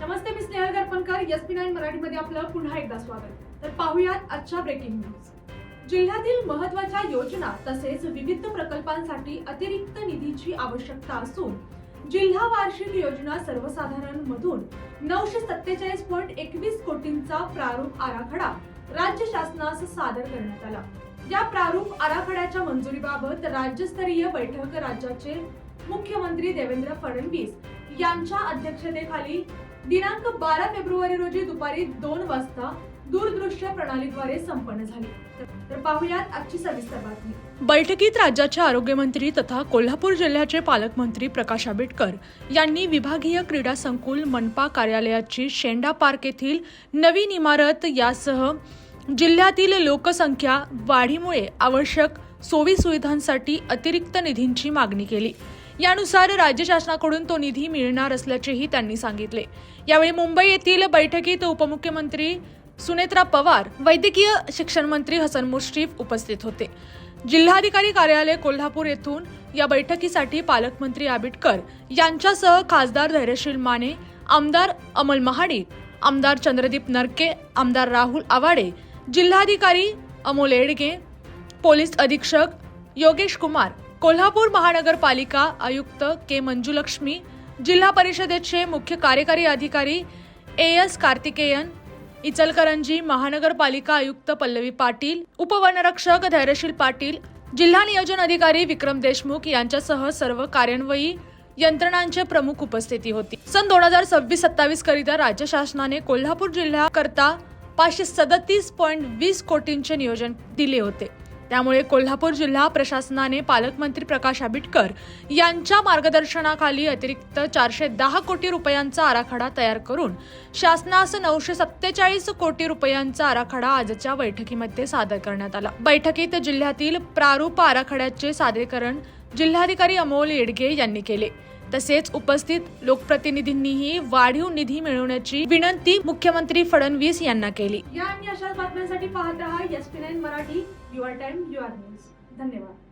नमस्ते, मी Snehal गरपणकर. SP9 मराठीमध्ये आपलं पुन्हा एकदा स्वागत. तर पाहूयात आजच्या ब्रेकिंग न्यूज. जिल्ह्यातील महत्त्वाच्या योजना तसेच विविध प्रकल्पांसाठी अतिरिक्त निधीची आवश्यकता असून जिल्हा वार्षिक योजना सर्वसाधारण मधून 947.21 कोटींचा प्रारूप आराखडा राज्य शासनास सादर करण्यात आला. या प्रारूप आराखड्याच्या मंजुरीबाबत राज्यस्तरीय बैठक राज्याचे मुख्यमंत्री देवेंद्र फडणवीस यांच्या अध्यक्षतेखाली दिनांक 12 फेब्रुवारी रोजी दुपारी 2 वाजता दूरदृश्य प्रणालीद्वारे संपन्न झाली. तर पाहूयात आजची सविस्तर बातमी. बैठकीत राज्याचे आरोग्यमंत्री तथा कोल्हापूर जिल्ह्याचे पालकमंत्री प्रकाश आंबेडकर यांनी विभागीय क्रीडा संकुल मनपा कार्यालयाची शेंडा पार्क येथील नवीन इमारत यासह जिल्ह्यातील लोकसंख्या वाढीमुळे आवश्यक सोयी सुविधांसाठी अतिरिक्त निधींची मागणी केली. यानुसार राज्य शासनाकडून तो निधी मिळणार असल्याचेही त्यांनी सांगितले. यावेळी मुंबई येथील बैठकीत उपमुख्यमंत्री सुनेत्रा पवार, वैद्यकीय शिक्षण मंत्री हसन मुश्रीफ उपस्थित होते. जिल्हाधिकारी कार्यालय कोल्हापूर येथून या बैठकीसाठी पालकमंत्री आंबेडकर यांच्यासह खासदार धैर्यशील माने, आमदार अमल महाडिक, आमदार चंद्रदीप नरके, आमदार राहुल आवाडे, जिल्हाधिकारी अमोल येडगे, पोलीस अधीक्षक योगेश कुमार, कोल्हापूर महानगरपालिका आयुक्त के मंजुलक्ष्मी, जिल्हा परिषदेचे मुख्य कार्यकारी अधिकारी AS कार्तिकेयन, इचलकरंजी महानगरपालिका आयुक्त पल्लवी पाटील, उपवनरक्षक धैर्यशील पाटील, जिल्हा नियोजन अधिकारी विक्रम देशमुख यांच्यासह सर्व कार्यन्वयी यंत्रणांचे प्रमुख उपस्थिती होती. सन 2026-27 करिता राज्य शासनाने कोल्हापूर जिल्ह्याकरता 537.20 कोटींचे नियोजन दिले होते. त्यामुळे कोल्हापूर जिल्हा प्रशासनाने पालकमंत्री प्रकाश आंबेडकर यांच्या मार्गदर्शनाखाली अतिरिक्त 410 कोटी रुपयांचा आराखडा तयार करून शासनास 947 कोटी रुपयांचा आराखडा आजच्या बैठकीमध्ये सादर करण्यात आला. बैठकीत जिल्ह्यातील प्रारूप आराखड्याचे सादरीकरण जिल्हाधिकारी अमोल येडगे यांनी केले. तसेच उपस्थित लोकप्रतिनिधींनीही वाढीव निधी मिळवण्याची विनंती मुख्यमंत्री फडणवीस यांना केली. या आणि अशाच बातम्यांसाठी पाहत रहा SP9 Marathi. Your time your news. धन्यवाद.